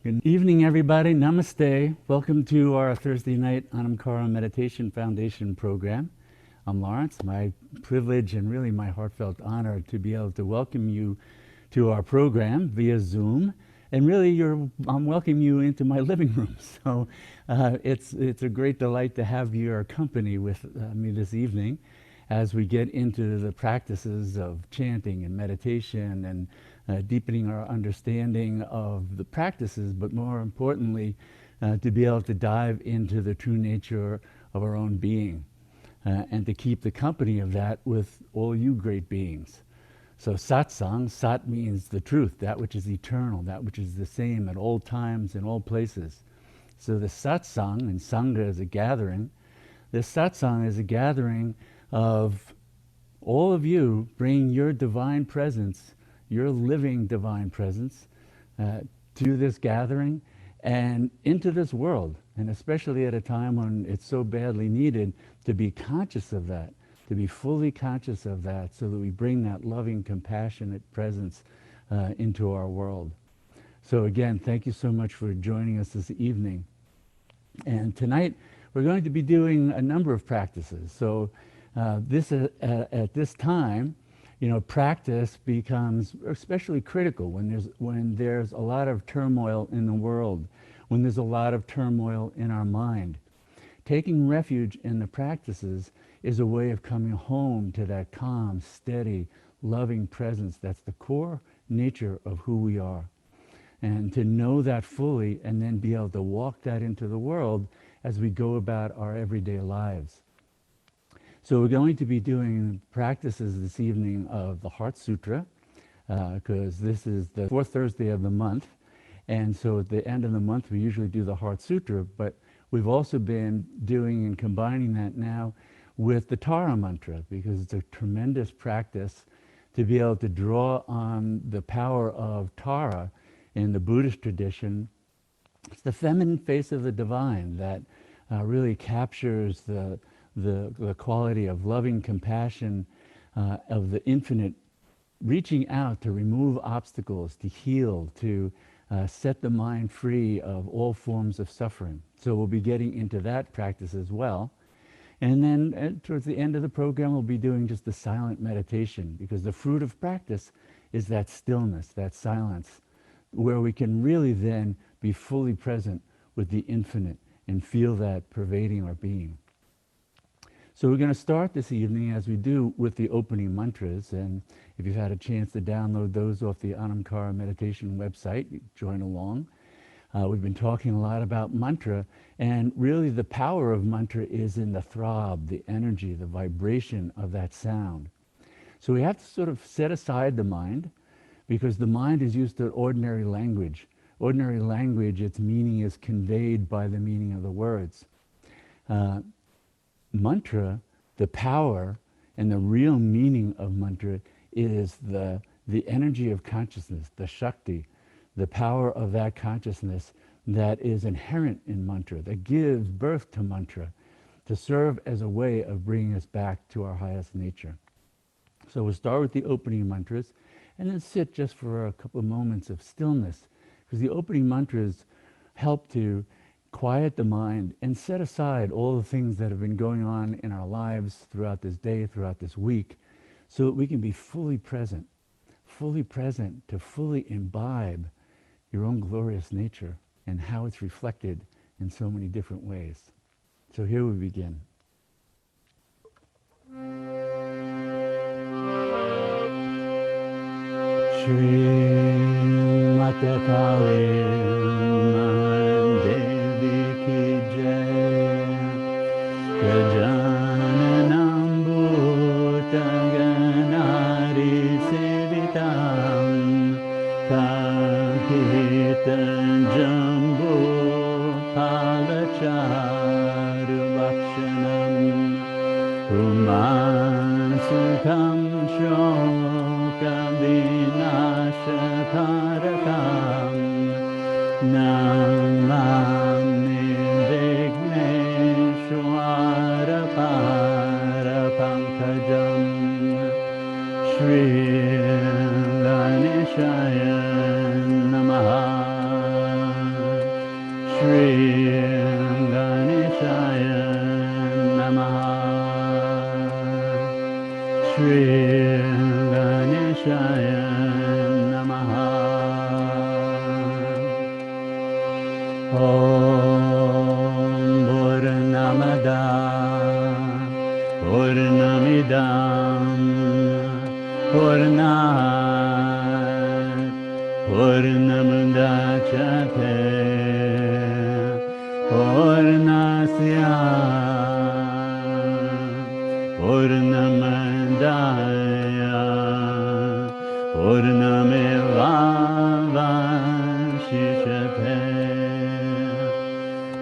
Good evening, everybody. Namaste. Welcome to our Thursday night Anamkara Meditation Foundation program. I'm Lawrence. My privilege and really my heartfelt honor to be able to welcome you to our program via Zoom. And really, I'm welcoming you into my living room. So it's a great delight to have your company with me this evening as we get into the practices of chanting and meditation and deepening our understanding of the practices, but more importantly, to be able to dive into the true nature of our own being and to keep the company of that with all you great beings. So satsang, sat means the truth, that which is eternal, that which is the same at all times and all places. So the satsang, and sangha is a gathering, this satsang is a gathering of all of you bringing your divine presence, your living divine presence to this gathering and into this world, and especially at a time when it's so badly needed to be conscious of that, to be fully conscious of that so that we bring that loving, compassionate presence into our world. So again, thank you so much for joining us this evening. And tonight we're going to be doing a number of practices. So at this time, practice becomes especially critical when there's a lot of turmoil in the world, when there's a lot of turmoil in our mind. Taking refuge in the practices is a way of coming home to that calm, steady, loving presence that's the core nature of who we are. And to know that fully and then be able to walk that into the world as we go about our everyday lives. So we're going to be doing practices this evening of the Heart Sutra, because this is the fourth Thursday of the month. And so at the end of the month, we usually do the Heart Sutra, but we've also been doing and combining that now with the Tarah Mantra, because it's a tremendous practice to be able to draw on the power of Tara in the Buddhist tradition. It's the feminine face of the divine that really captures the quality of loving compassion of the infinite, reaching out to remove obstacles, to heal, to set the mind free of all forms of suffering. So we'll be getting into that practice as well. And then towards the end of the program, we'll be doing just the silent meditation, because the fruit of practice is that stillness, that silence, where we can really then be fully present with the infinite and feel that pervading our being. So we're going to start this evening, as we do, with the opening mantras. And if you've had a chance to download those off the Anamkara Meditation website, you join along. We've been talking a lot about mantra, and really the power of mantra is in the throb, the energy, the vibration of that sound. So we have to sort of set aside the mind, because the mind is used to ordinary language. Ordinary language, its meaning is conveyed by the meaning of the words. Mantra, the power and the real meaning of mantra is the energy of consciousness, the Shakti, the power of that consciousness that is inherent in mantra, that gives birth to mantra, to serve as a way of bringing us back to our highest nature. So we'll start with the opening mantras and then sit just for a couple of moments of stillness, because the opening mantras help to quiet the mind and set aside all the things that have been going on in our lives throughout this day, throughout this week, so that we can be fully present to fully imbibe your own glorious nature and how it's reflected in so many different ways. So here we begin. Shri Mata Kali Gajananam Bhutaganari Sevitam Kahitan Jambu Palacharu Vakshanam Umansukam Shokam Vinashakarakam Namami Vigneshwara Parapankajam Shri Ganeshaya Namaha. Mudachate Purnasya Purnamadaya Purnameva Vashishate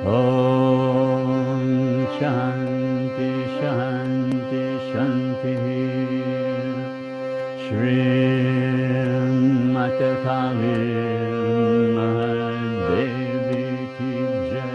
Om Shanti Shanti Shanti Shri Mata Kali Mahadevi Ki Jai.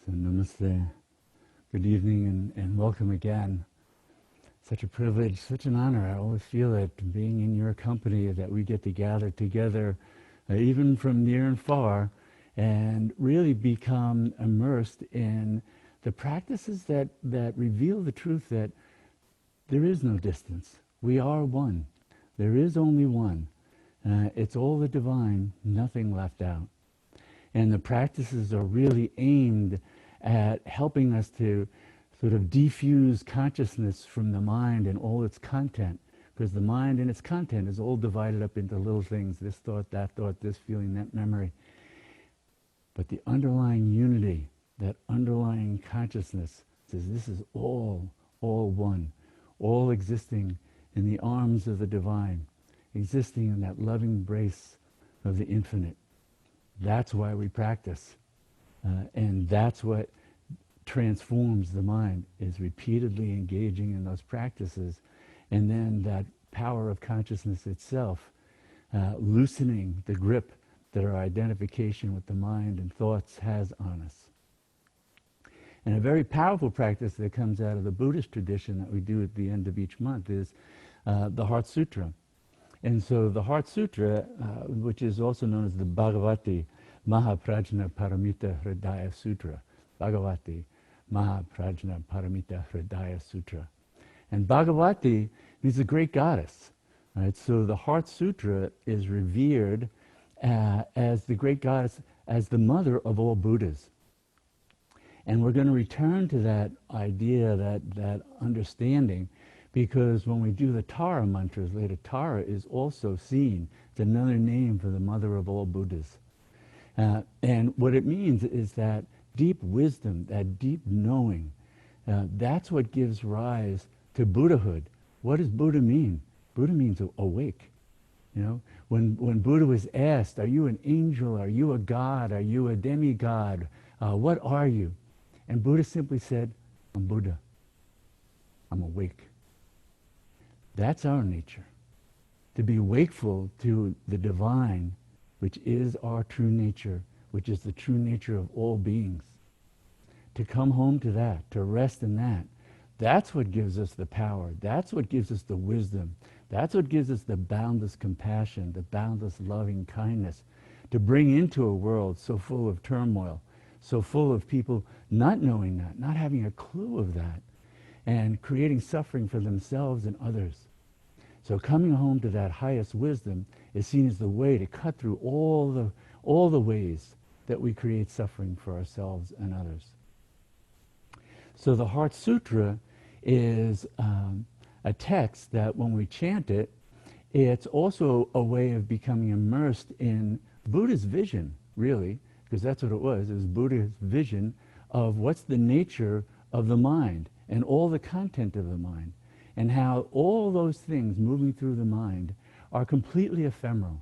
So namaste, good evening, and welcome again. Such a privilege, such an honor. I always feel it, being in your company, that we get to gather together, even from near and far, and really become immersed in the practices that reveal the truth that there is no distance. We are one. There is only one. It's all the divine, nothing left out. And the practices are really aimed at helping us to sort of defuse consciousness from the mind and all its content, because the mind and its content is all divided up into little things, this thought, this feeling, that memory. But the underlying unity, that underlying consciousness, says this is all one, all existing in the arms of the divine, existing in that loving embrace of the infinite. That's why we practice. And that's what transforms the mind, is repeatedly engaging in those practices. And then that power of consciousness itself, loosening the grip that our identification with the mind and thoughts has on us. And a very powerful practice that comes out of the Buddhist tradition that we do at the end of each month is the Heart Sutra. And so the Heart Sutra, which is also known as the Bhagavati Mahaprajna Paramita Hridaya Sutra. Bhagavati Mahaprajna Paramita Hridaya Sutra. And Bhagavati means a great goddess. Right? So the Heart Sutra is revered as the great goddess, as the mother of all Buddhas. And we're going to return to that idea, that understanding, because when we do the Tarah Mantras later, Tara is also seen. It's another name for the mother of all Buddhas. And what it means is that deep wisdom, that deep knowing, that's what gives rise to Buddhahood. What does Buddha mean? Buddha means awake. You know, when Buddha was asked, are you an angel? Are you a god? Are you a demigod? What are you? And Buddha simply said, I'm Buddha. I'm awake. That's our nature. To be wakeful to the divine, which is our true nature, which is the true nature of all beings. To come home to that, to rest in that, that's what gives us the power. That's what gives us the wisdom. That's what gives us the boundless compassion, the boundless loving kindness, to bring into a world so full of turmoil, so full of people not knowing that, not having a clue of that, and creating suffering for themselves and others. So coming home to that highest wisdom is seen as the way to cut through all the ways that we create suffering for ourselves and others. So the Heart Sutra is a text that when we chant it, it's also a way of becoming immersed in Buddha's vision, really, because that's what it was. It was Buddha's vision of what's the nature of the mind and all the content of the mind, and how all those things moving through the mind are completely ephemeral.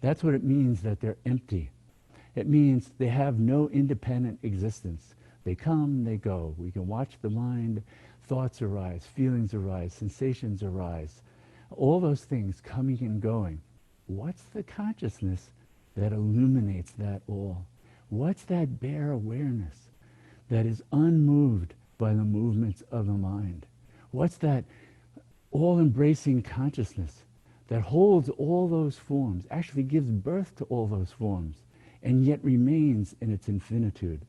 That's what it means that they're empty. It means they have no independent existence. They come, they go. We can watch the mind, thoughts arise, feelings arise, sensations arise. All those things coming and going. What's the consciousness that illuminates that all? What's that bare awareness that is unmoved by the movements of the mind? What's that all-embracing consciousness that holds all those forms, actually gives birth to all those forms, and yet remains in its infinitude?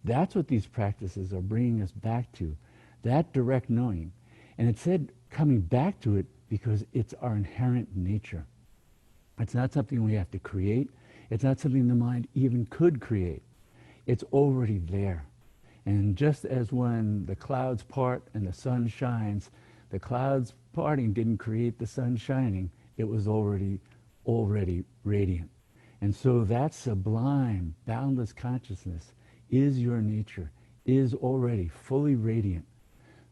That's what these practices are bringing us back to, that direct knowing. And it said coming back to it because it's our inherent nature. It's not something we have to create. It's not something the mind even could create. It's already there. And just as when the clouds part and the sun shines, the clouds parting didn't create the sun shining. It was already radiant. And so that sublime, boundless consciousness is your nature, is already fully radiant.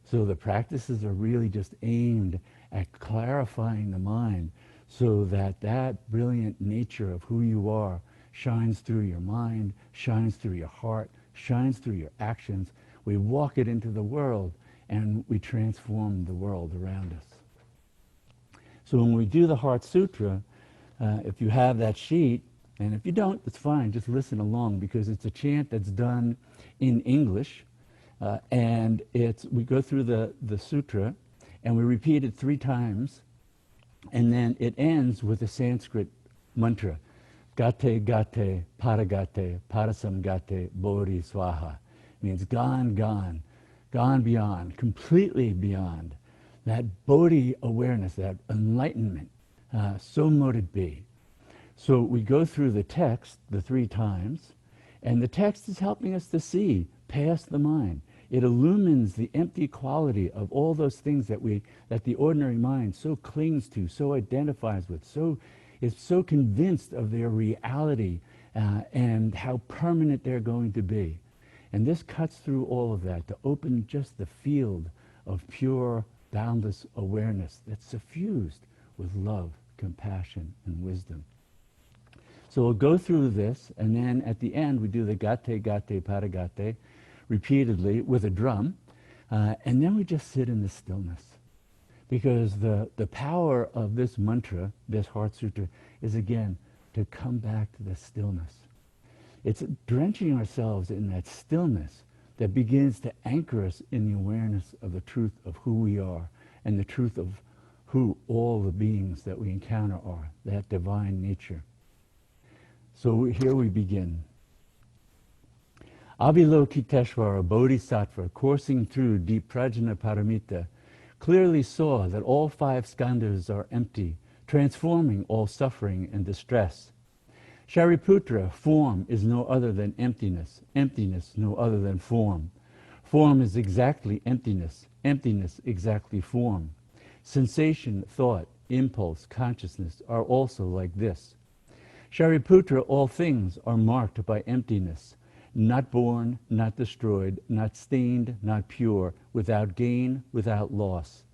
So the practices are really just aimed at clarifying the mind so that that brilliant nature of who you are shines through your mind, shines through your heart, shines through your actions. We walk it into the world and we transform the world around us. So when we do the Heart Sutra, if you have that sheet, and if you don't, it's fine, just listen along, because it's a chant that's done in English, and we go through the sutra, and we repeat it 3 times, and then it ends with a Sanskrit mantra. Gate gate, paragate, parasamgate, bodhi swaha. Means gone, gone, gone beyond, completely beyond. That bodhi awareness, that enlightenment, so mote it be. So we go through the text the 3 times, and the text is helping us to see past the mind. It illumines the empty quality of all those things that the ordinary mind so clings to, so identifies with, is so convinced of their reality and how permanent they're going to be. And this cuts through all of that to open just the field of pure, boundless awareness that's suffused with love, compassion, and wisdom. So we'll go through this, and then at the end we do the gate, gate, paragate repeatedly with a drum, and then we just sit in the stillness. Because the power of this mantra, this Heart Sutra, is again to come back to the stillness. It's drenching ourselves in that stillness that begins to anchor us in the awareness of the truth of who we are and the truth of who all the beings that we encounter are, that divine nature. So here we begin. Avalokiteshvara Bodhisattva, coursing through deep prajna paramita, clearly saw that all 5 skandhas are empty, transforming all suffering and distress. Shariputra, form is no other than emptiness, emptiness no other than form. Form is exactly emptiness, emptiness exactly form. Sensation, thought, impulse, consciousness are also like this. Shariputra, all things are marked by emptiness, not born, not destroyed, not stained, not pure, without gain, without loss.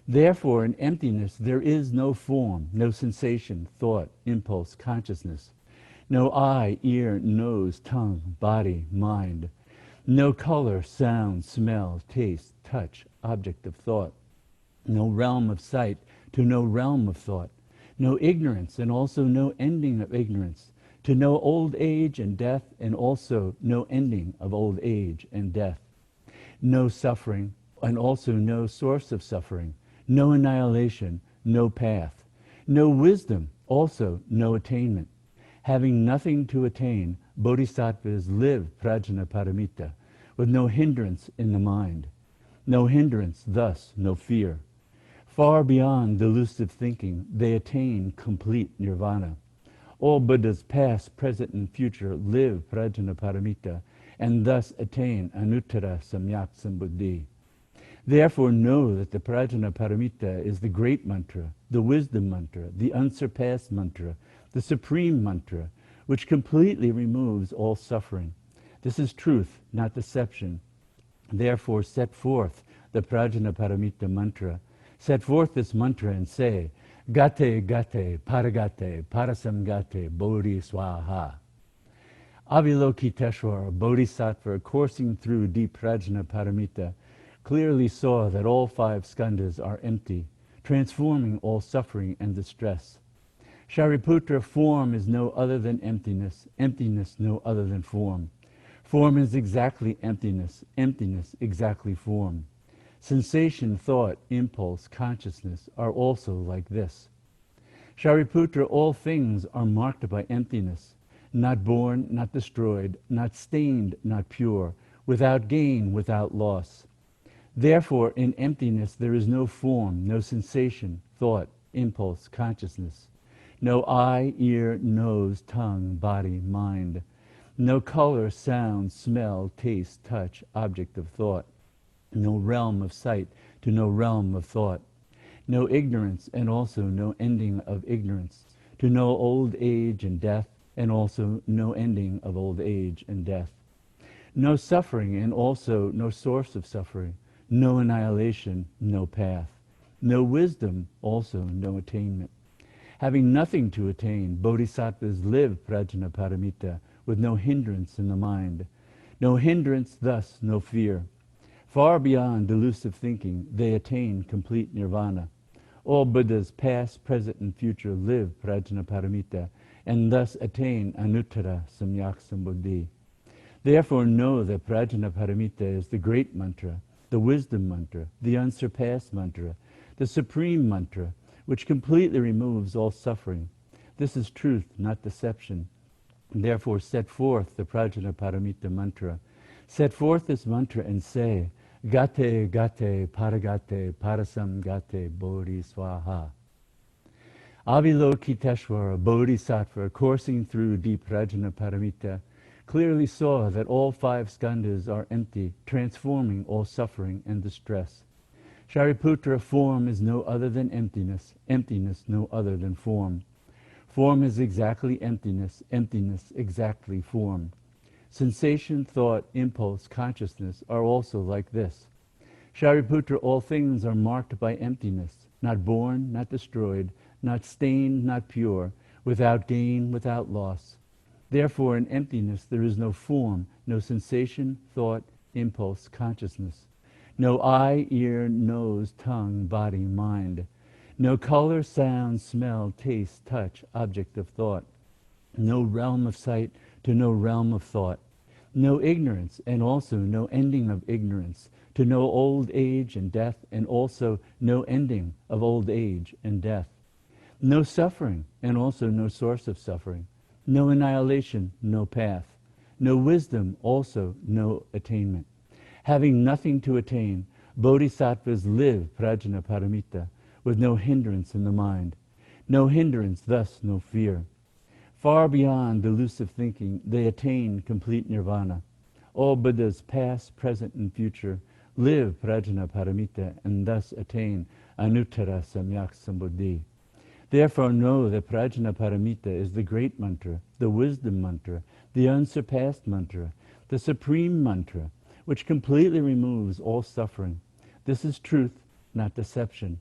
Therefore, in emptiness there is no form, no sensation, thought, impulse, consciousness, no eye, ear, nose, tongue, body, mind, no color, sound, smell, taste, touch, object of thought, no realm of sight to no realm of thought, no ignorance and also no ending of ignorance, to no old age and death and also no ending of old age and death, no suffering and also no source of suffering, no annihilation, no path, no wisdom, also no attainment. Having nothing to attain, bodhisattvas live prajna paramita, with no hindrance in the mind. No hindrance, thus no fear. Far beyond delusive thinking, they attain complete nirvana. All Buddhas past, present, and future live prajna paramita, and thus attain anuttara samyak sambuddhi. Therefore know that the prajna paramita is the great mantra, the wisdom mantra, the unsurpassed mantra, the supreme mantra, which completely removes all suffering. This is truth, not deception. Therefore set forth the prajna paramita mantra. Set forth this mantra and say, Gate, gate, paragate, parasamgate, bodhi swaha. Avalokiteshvara, bodhisattva, coursing through deep prajna paramita, clearly saw that all 5 skandhas are empty, transforming all suffering and distress. Shariputra, form is no other than emptiness, emptiness no other than form. Form is exactly emptiness, emptiness exactly form. Sensation, thought, impulse, consciousness are also like this. Shariputra, all things are marked by emptiness, not born, not destroyed, not stained, not pure, without gain, without loss. Therefore, in emptiness there is no form, no sensation, thought, impulse, consciousness. No eye, ear, nose, tongue, body, mind. No color, sound, smell, taste, touch, object of thought. No realm of sight to no realm of thought. No ignorance and also no ending of ignorance. To no old age and death and also no ending of old age and death. No suffering and also no source of suffering. No annihilation, no path. No wisdom, also no attainment. Having nothing to attain, bodhisattvas live prajna paramita with no hindrance in the mind. No hindrance, thus no fear. Far beyond delusive thinking, they attain complete nirvana. All Buddhas, past, present, and future, live prajna paramita and thus attain anuttara samyak sambuddhi. Therefore know that prajna paramita is the great mantra, the wisdom mantra, the unsurpassed mantra, the supreme mantra, which completely removes all suffering. This is truth, not deception. Therefore set forth the prajna paramita mantra. Set forth this mantra and say, Gate, gate, paragate, parasam gate, bodhi swaha. Avalokiteshvara, bodhisattva, coursing through deep prajna paramita, clearly saw that all five skandhas are empty, transforming all suffering and distress. Shariputra, form is no other than emptiness, emptiness no other than form. Form is exactly emptiness, emptiness exactly form. Sensation, thought, impulse, consciousness are also like this. Shariputra, all things are marked by emptiness, not born, not destroyed, not stained, not pure, without gain, without loss. Therefore in emptiness there is no form, no sensation, thought, impulse, consciousness. No eye, ear, nose, tongue, body, mind. No color, sound, smell, taste, touch, object of thought. No realm of sight to no realm of thought. No ignorance and also no ending of ignorance, to no old age and death and also no ending of old age and death. No suffering and also no source of suffering. No annihilation, no path. No wisdom, also no attainment. Having nothing to attain, bodhisattvas live prajna paramita with no hindrance in the mind. No hindrance, thus no fear. Far beyond delusive thinking, they attain complete nirvana. All Buddhas, past, present, and future, live prajna paramita and thus attain anuttara samyak sambuddhi. Therefore know that prajna paramita is the great mantra, the wisdom mantra, the unsurpassed mantra, the supreme mantra, which completely removes all suffering. This is truth, not deception.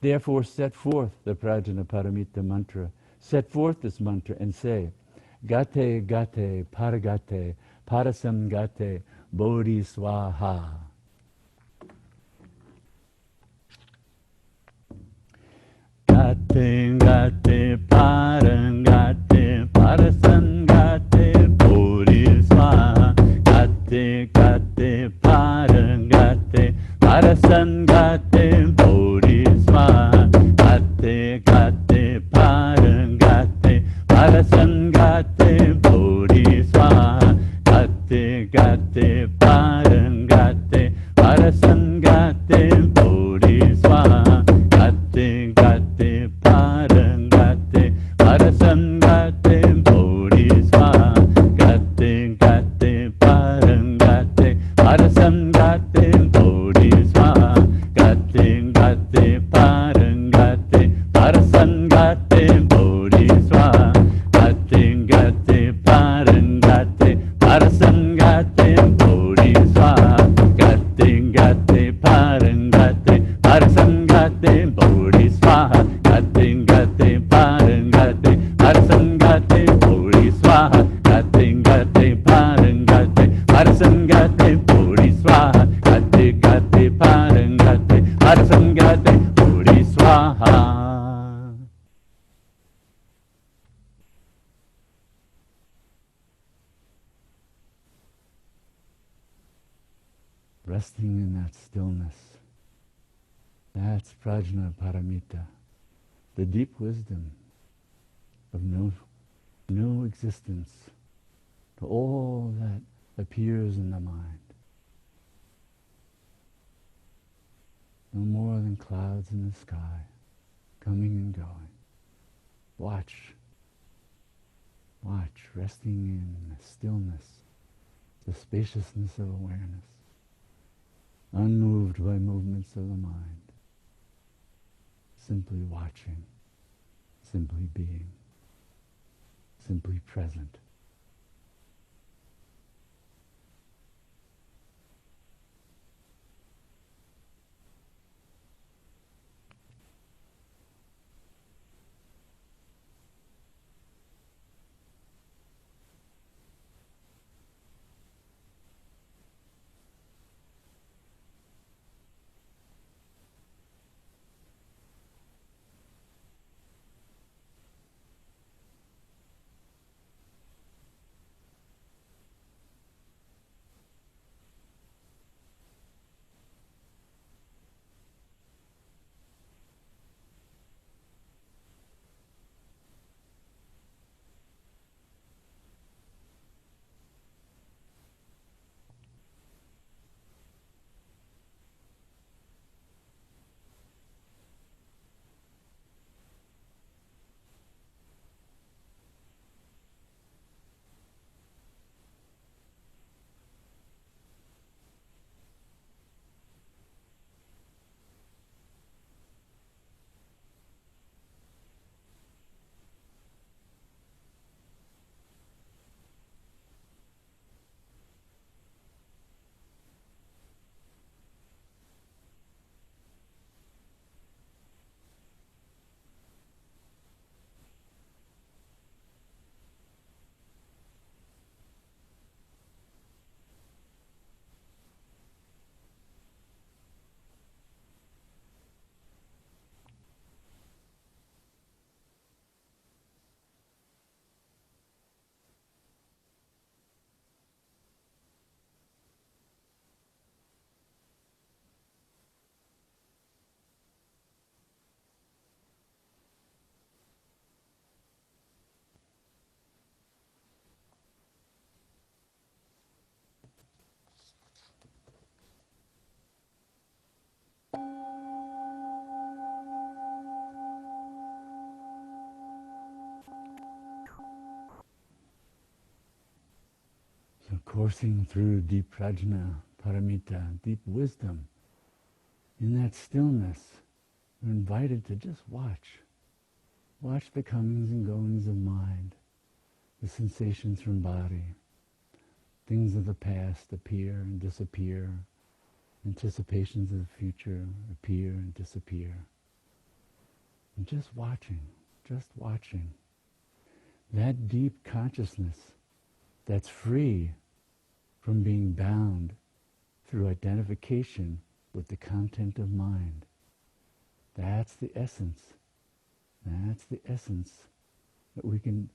Therefore set forth the prajna paramita mantra. Set forth this mantra and say, Gate, gate, paragate, parasam gate, bodhi swaha. Gate, gate, parangate, parasam gate, bodhi swaha. Gate, gate, parangate, parasam gate, bodhi swaha. Gate, gate, parangate, parasam gate, bodhi swaha. Gate, gate, parangate, parasam gate, bodhi swaha. Gate, gate, parangate, parasam gate, bodhi swaha. Gate, gate, parangate, parasam gate, bodhi swaha. Gate, gate, parangate, parasam gate, bodhi swaha. Gate, gate, parangate, parasam gate, bodhi swaha. Gate, gate, parangate, parasam gate, bodhi swaha. Gate, gate, parangate, parasam gate, bodhi swaha. Gate, gate, parangate, parasam gate, bodhi swaha. Gate, gate, parangate, parasam gate, bodhi swaha. resting in that stillness. That's prajna paramita, the deep wisdom of no existence to all that appears in the mind. No more than clouds in the sky, coming and going. Watch, resting in the stillness, the spaciousness of awareness, unmoved by movements of the mind, simply watching, simply being, simply present. So coursing through deep prajna, paramita, deep wisdom, in that stillness, we're invited to just watch. Watch the comings and goings of mind, the sensations from body. Things of the past appear and disappear. Anticipations of the future appear and disappear. And just watching. That deep consciousness that's free from being bound through identification with the content of mind. That's the essence. That's the essence that we can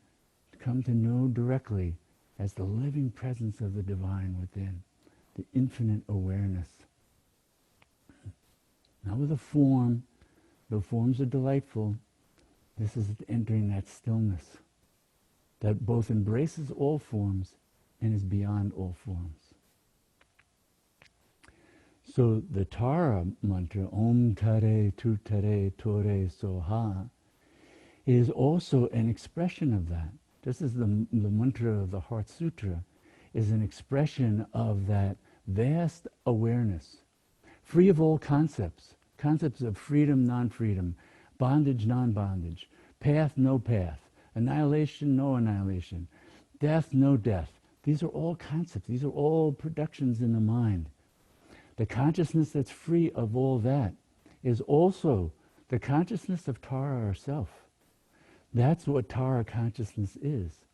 come to know directly as the living presence of the divine within, the infinite awareness. Not with a form, though forms are delightful. This is entering that stillness that both embraces all forms and is beyond all forms. So the Tarah Mantra, Om Tare Tuttare Ture Soha, is also an expression of that. Just as the mantra of the Heart Sutra is an expression of that vast awareness, free of all concepts of freedom, non-freedom, bondage, non-bondage, path, no path, annihilation, no annihilation, death, no death. These are all concepts. These are all productions in the mind. The consciousness that's free of all that is also the consciousness of Tara herself. That's what Tara consciousness is.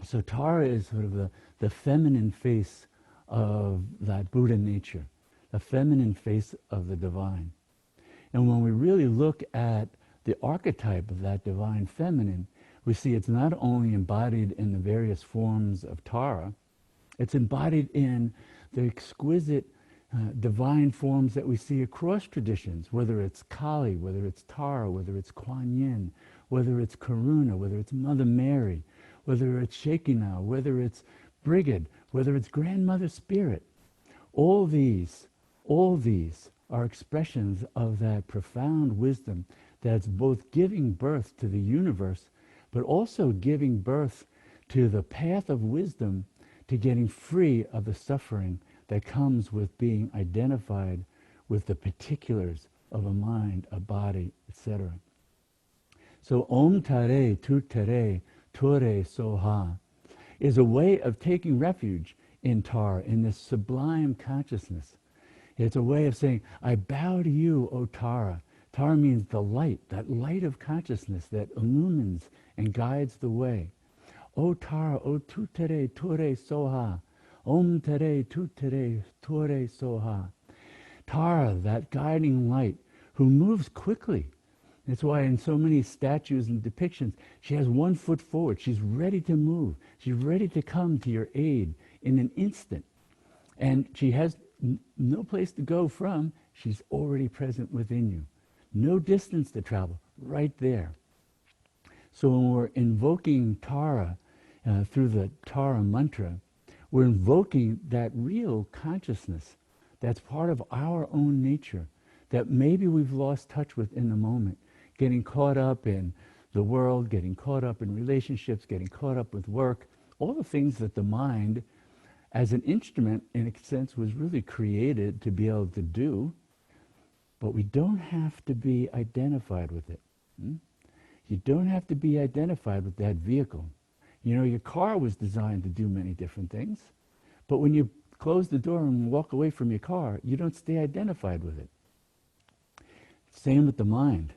So Tara is sort of the feminine face of that Buddha nature, the feminine face of the divine. And when we really look at the archetype of that divine feminine, we see it's not only embodied in the various forms of Tara, it's embodied in the exquisite divine forms that we see across traditions, whether it's Kali, whether it's Tara, whether it's Kuan Yin, whether it's Karuna, whether it's Mother Mary, whether it's Shekinah, whether it's Brigid, whether it's Grandmother Spirit. All these are expressions of that profound wisdom that's both giving birth to the universe, but also giving birth to the path of wisdom to getting free of the suffering that comes with being identified with the particulars of a mind, a body, etc. So Om Tare Tuttare Ture Soha is a way of taking refuge in Tara, in this sublime consciousness. It's a way of saying, I bow to you, O Tara. Tara means the light, that light of consciousness that illumines and guides the way. O Tara, O Tuttare Ture Soha. Om Tare Tuttare Ture Soha. Tara, that guiding light, who moves quickly. That's why in so many statues and depictions, she has 1 foot forward. She's ready to move. She's ready to come to your aid in an instant. And she has no place to go from. She's already present within you. No distance to travel, right there. So when we're invoking Tara through the Tarah Mantra, we're invoking that real consciousness that's part of our own nature, that maybe we've lost touch with in the moment, getting caught up in the world, getting caught up in relationships, getting caught up with work, all the things that the mind, as an instrument, in a sense, was really created to be able to do, but we don't have to be identified with it. You don't have to be identified with that vehicle. You know, your car was designed to do many different things, but when you close the door and walk away from your car, you don't stay identified with it. Same with the mind.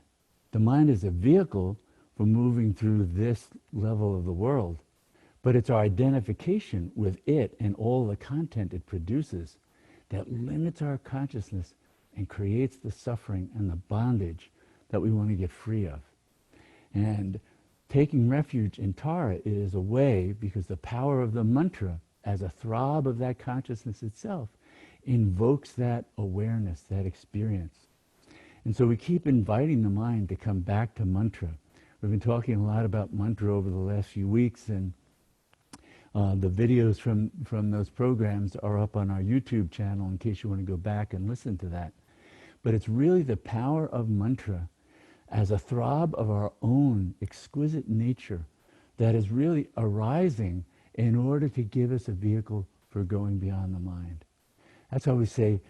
The mind is a vehicle for moving through this level of the world, but it's our identification with it and all the content it produces that limits our consciousness and creates the suffering and the bondage that we want to get free of. And taking refuge in Tara is a way, because the power of the mantra as a throb of that consciousness itself invokes that awareness, that experience. And so we keep inviting the mind to come back to mantra. We've been talking a lot about mantra over the last few weeks, and the videos from those programs are up on our YouTube channel in case you want to go back and listen to that. But it's really the power of mantra as a throb of our own exquisite nature that is really arising in order to give us a vehicle for going beyond the mind. That's how we say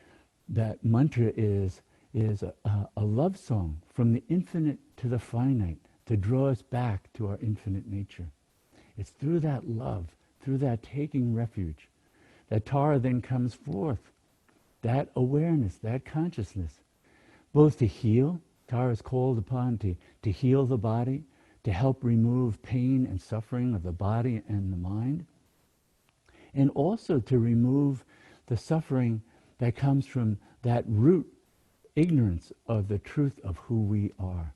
that mantra is a love song from the infinite to the finite to draw us back to our infinite nature. It's through that love, through that taking refuge, that Tara then comes forth, that awareness, that consciousness, both to heal. Tara is called upon to heal the body, to help remove pain and suffering of the body and the mind, and also to remove the suffering that comes from that root ignorance of the truth of who we are.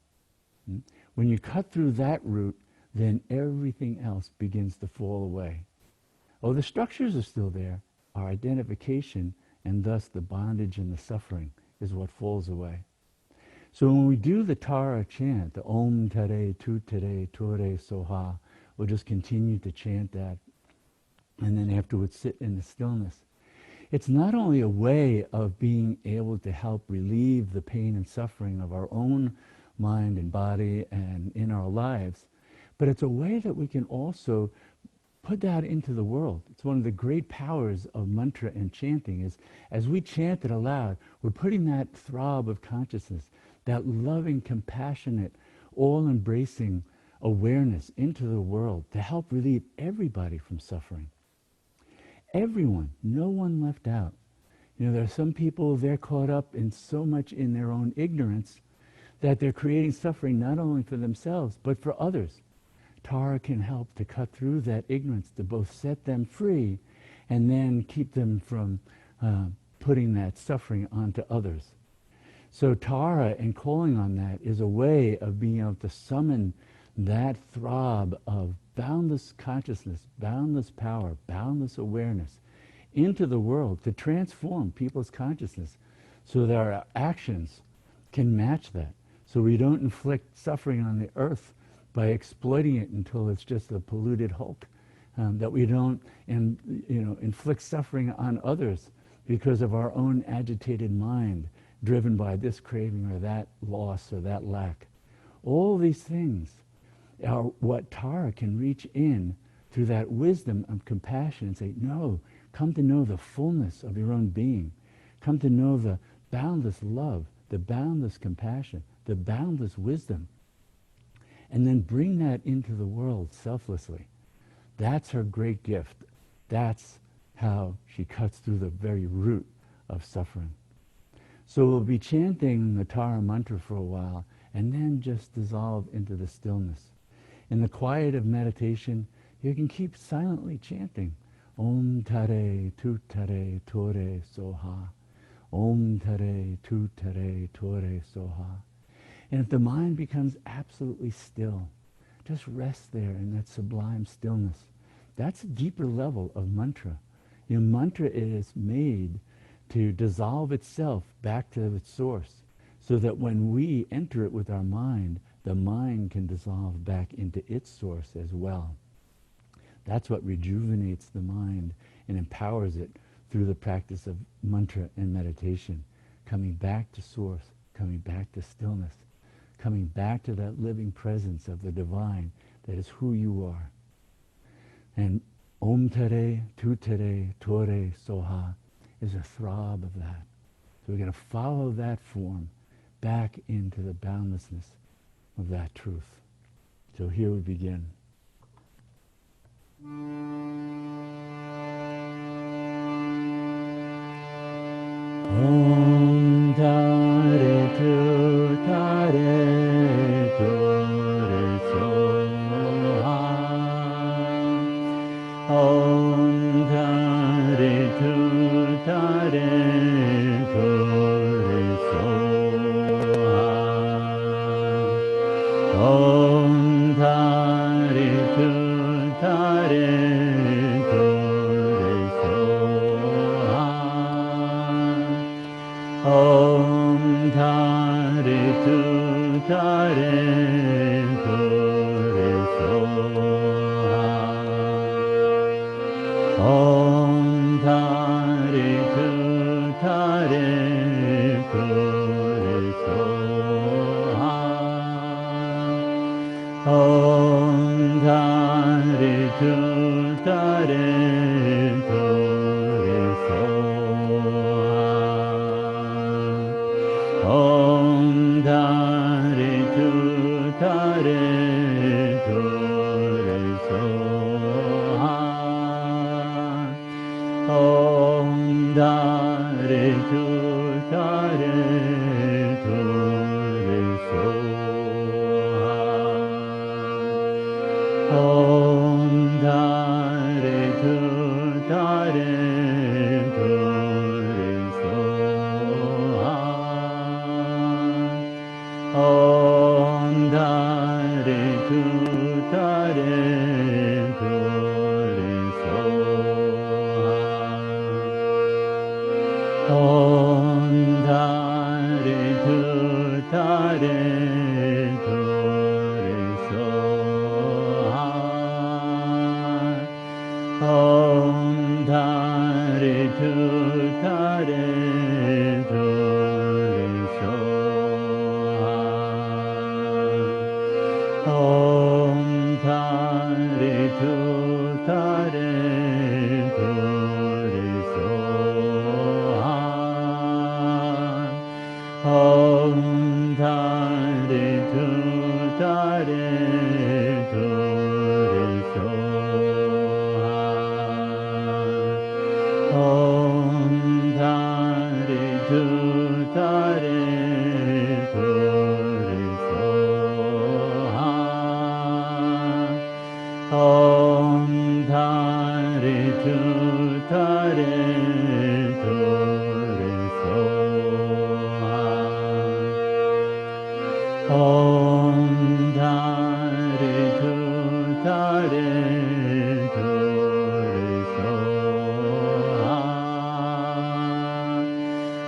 When you cut through that root, then everything else begins to fall away. Oh, the structures are still there. Our identification, and thus the bondage and the suffering, is what falls away. So when we do the Tara chant, the Om Tare Tuttare Ture Soha, we'll just continue to chant that, and then afterwards sit in the stillness. It's not only a way of being able to help relieve the pain and suffering of our own mind and body and in our lives, but it's a way that we can also put that into the world. It's one of the great powers of mantra and chanting is, as we chant it aloud, we're putting that throb of consciousness, that loving, compassionate, all-embracing awareness into the world to help relieve everybody from suffering. Everyone, no one left out. You know, there are some people, they're caught up in so much in their own ignorance that they're creating suffering not only for themselves, but for others. Tara can help to cut through that ignorance, to both set them free and then keep them from putting that suffering onto others. So Tara, and calling on that, is a way of being able to summon that throb of boundless consciousness, boundless power, boundless awareness into the world to transform people's consciousness so that our actions can match that. So we don't inflict suffering on the earth by exploiting it until it's just a polluted hulk. That we don't inflict suffering on others because of our own agitated mind, driven by this craving or that loss or that lack. All these things are what Tara can reach in through that wisdom of compassion and say, no, come to know the fullness of your own being. Come to know the boundless love, the boundless compassion, the boundless wisdom. And then bring that into the world selflessly. That's her great gift. That's how she cuts through the very root of suffering. So we'll be chanting the Tarah Mantra for a while and then just dissolve into the stillness. In the quiet of meditation, you can keep silently chanting Om Tare Tuttare Ture Soha. Om Tare Tuttare Ture Soha. And if the mind becomes absolutely still, just rest there in that sublime stillness. That's a deeper level of mantra. Mantra is made to dissolve itself back to its source, so that when we enter it with our mind, the mind can dissolve back into its source as well. That's what rejuvenates the mind and empowers it through the practice of mantra and meditation, coming back to source, coming back to stillness, coming back to that living presence of the divine that is who you are. And Om Tare Tuttare Ture Soha is a throb of that. So we're going to follow that form back into the boundlessness of that truth. So here we begin. Om Tare Tuttare Ture Soha. Om Tare Tuttare Ture Soha. Om Tare Tuttare Ture Soha. Om Tare Tuttare Ture Soha. Om Tare Tuttare Ture Soha. Om Tare Tuttare Ture Soha. Om Tare Tuttare Ture Soha. Om Tare Tuttare Ture Soha. Om Tare Tuttare Ture Soha. Om Tare Tuttare Ture Soha. Om Tare Tuttare Ture Soha. Om Tare Tuttare Ture Soha. Om Tare Tuttare Ture Soha. Om Tare Tuttare Ture Soha. Om Tare Tuttare Ture Soha. Om Tare Tuttare Ture Soha. Om Tare Tuttare Ture Soha.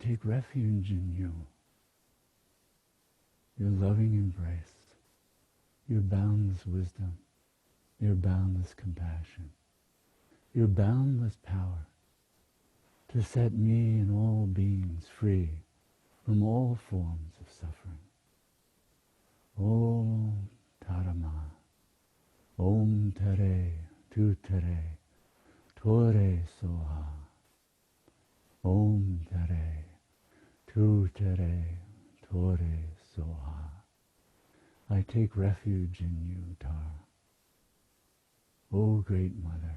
take refuge in you, your loving embrace, your boundless wisdom, your boundless compassion, your boundless power to set me and all beings free from all forms of suffering. Om Tarah Mantra. Om Tare Tuttare Ture Soha. Om Tare Tuttare Ture Soha. I take refuge in you, Tara. O Great Mother,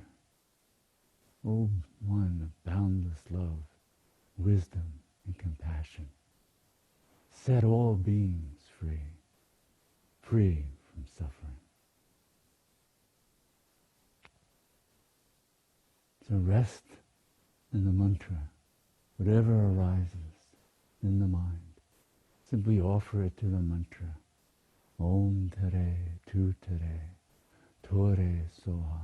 O One of boundless love, wisdom, and compassion, set all beings free, free from suffering. So rest in the mantra, whatever arises in the mind. Simply offer it to the mantra. Om Tare Tuttare Ture Soha.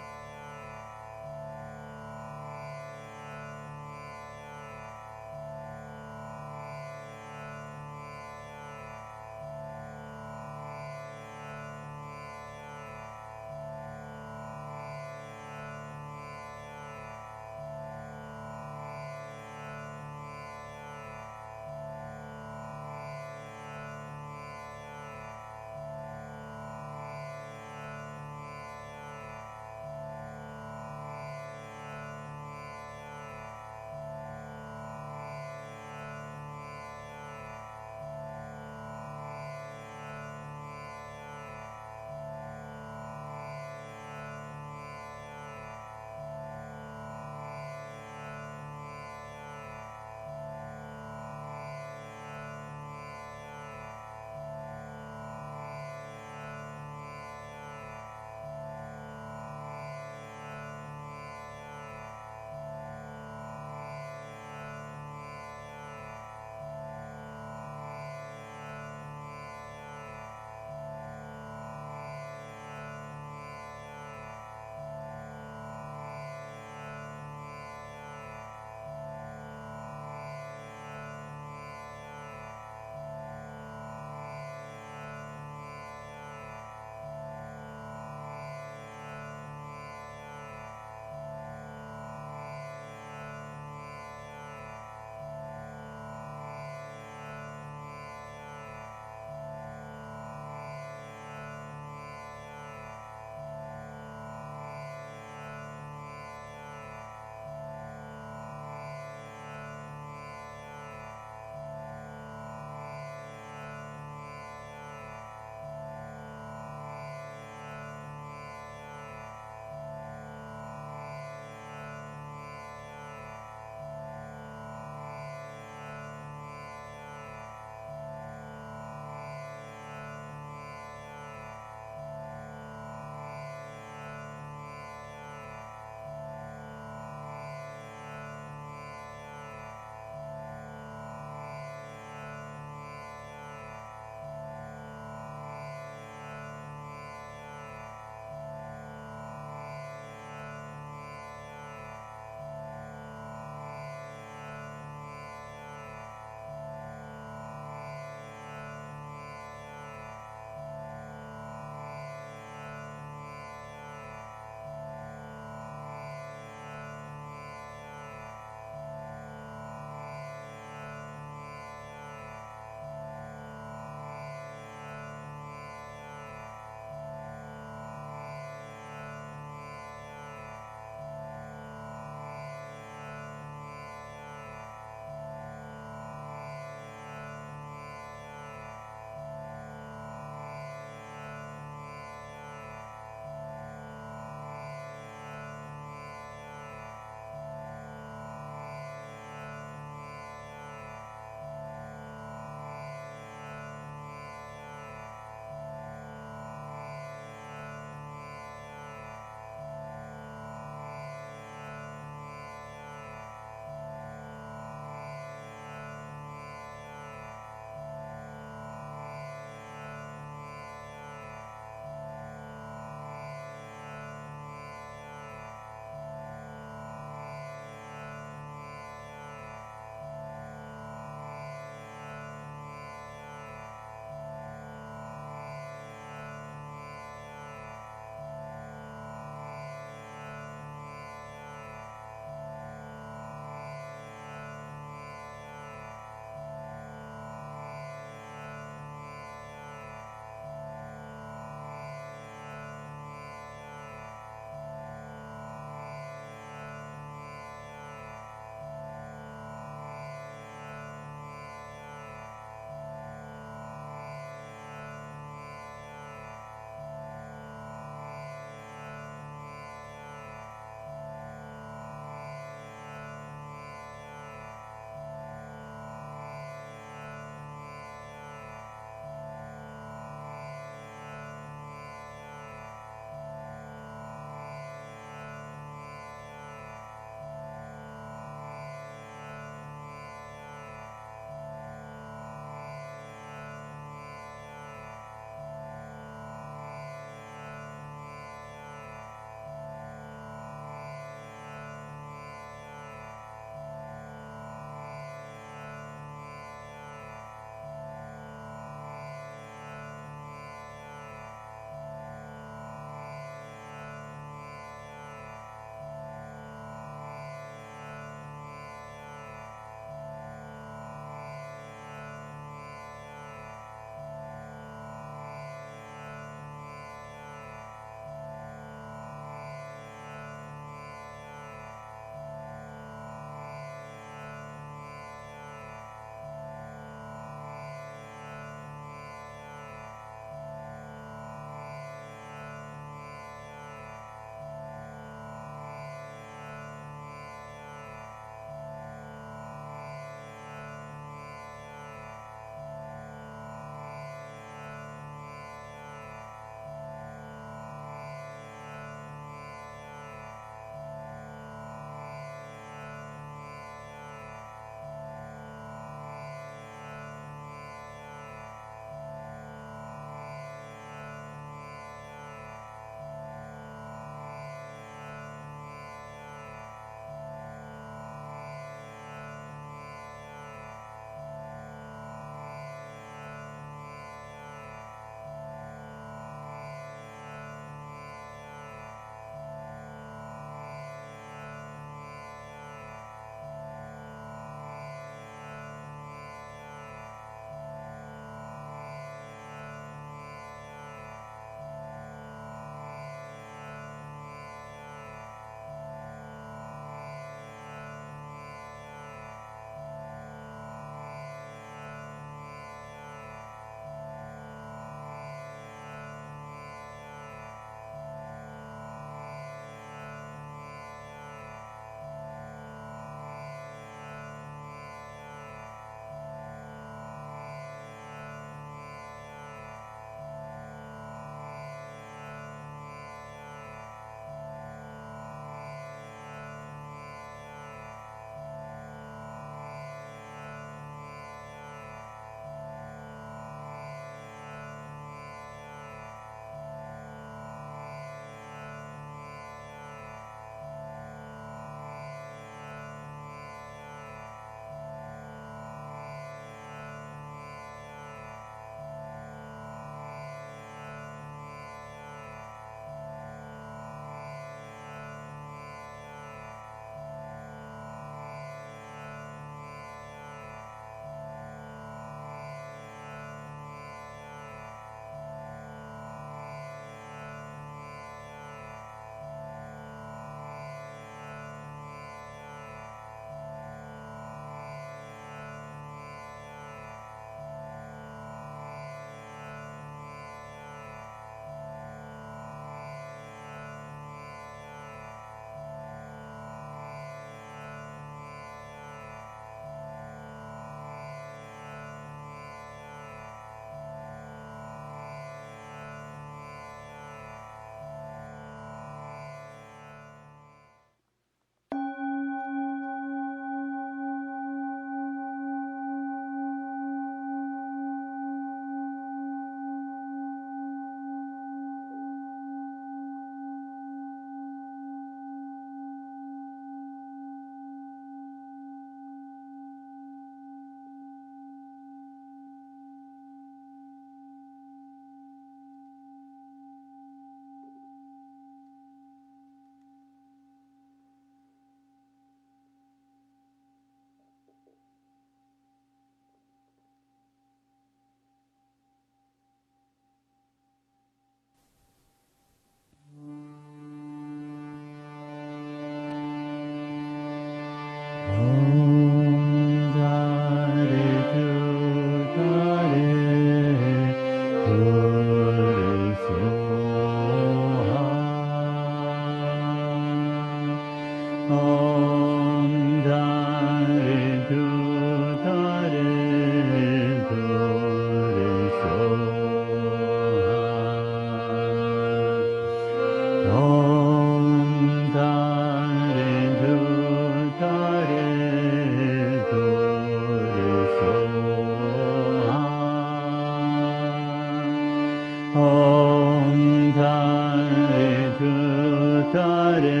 Om Tare Tuttare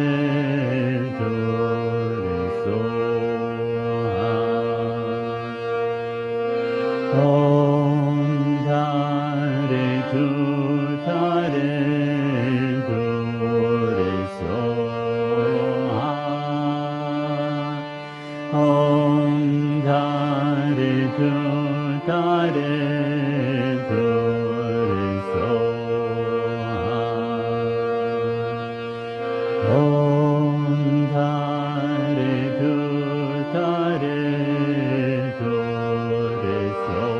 Ture Soha. Om Tare Tuttare Ture Soha. Om Tare Tuttare Ture Soha. Om Tare Tuttare Ture Soha.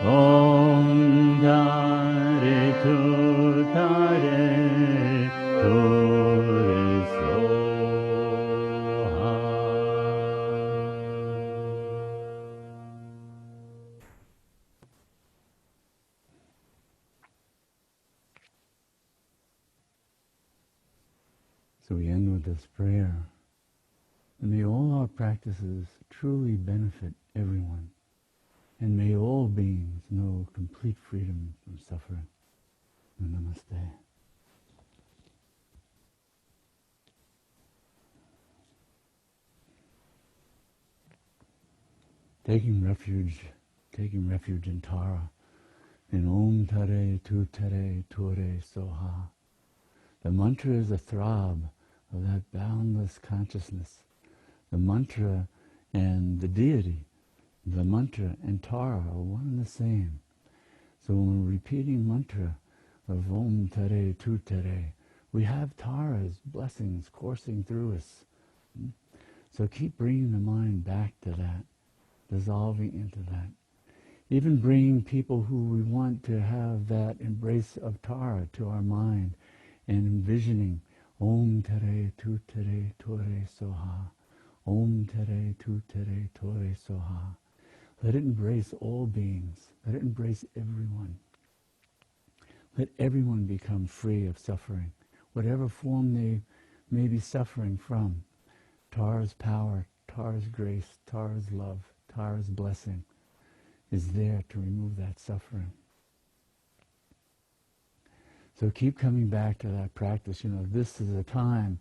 Om Tare Tuttare Ture Soha. So we end with this prayer. And may all our practices truly benefit everyone. And may all beings know complete freedom from suffering. Namaste. Taking refuge in Tara, in Om Tare Tuttare Ture Soha. The mantra is a throb of that boundless consciousness. The mantra and the deity, the mantra and Tara are one and the same. So when we're repeating mantra of Om Tare Tuttare, we have Tara's blessings coursing through us. So keep bringing the mind back to that, dissolving into that. Even bringing people who we want to have that embrace of Tara to our mind, and envisioning Om Tare Tuttare Ture Soha. Om Tare Tuttare Ture Soha. Let it embrace all beings. Let it embrace everyone. Let everyone become free of suffering, whatever form they may be suffering from. Tara's power, Tara's grace, Tara's love, Tara's blessing is there to remove that suffering. So keep coming back to that practice. This is a time,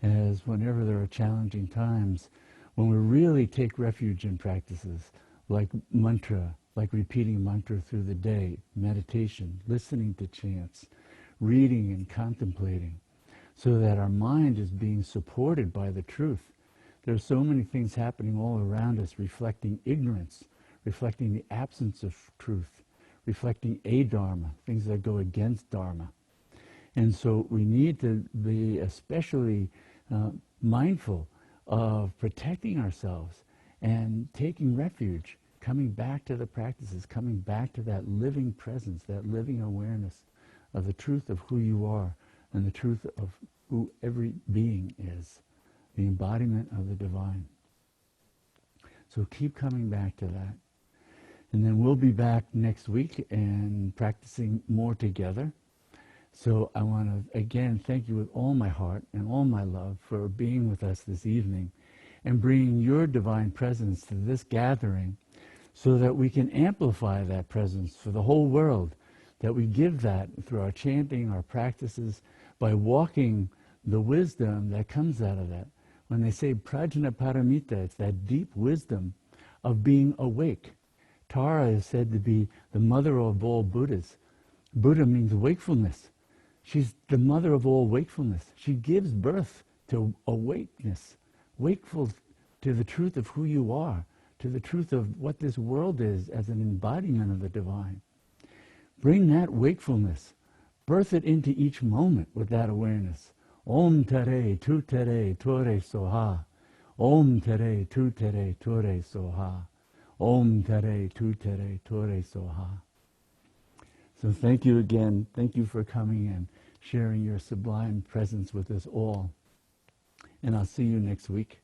as whenever there are challenging times, when we really take refuge in practices like mantra, like repeating mantra through the day, meditation, listening to chants, reading and contemplating, so that our mind is being supported by the truth. There are so many things happening all around us, reflecting ignorance, reflecting the absence of truth, reflecting a-dharma, things that go against dharma. And so we need to be especially mindful of protecting ourselves and taking refuge, coming back to the practices, coming back to that living presence, that living awareness of the truth of who you are and the truth of who every being is, the embodiment of the divine. So keep coming back to that. And then we'll be back next week and practicing more together. So I want to, again, thank you with all my heart and all my love for being with us this evening and bringing your divine presence to this gathering so that we can amplify that presence for the whole world, that we give that through our chanting, our practices, by walking the wisdom that comes out of that. When they say prajna paramita, it's that deep wisdom of being awake. Tara is said to be the mother of all Buddhas. Buddha means wakefulness. She's the mother of all wakefulness. She gives birth to awakeness, wakeful to the truth of who you are, to the truth of what this world is as an embodiment of the divine. Bring that wakefulness, birth it into each moment with that awareness. Om Tare Tuttare Ture Soha. Om Tare Tuttare Ture Soha. Om Tare Tuttare Ture Soha. So thank you again. Thank you for coming and sharing your sublime presence with us all. And I'll see you next week.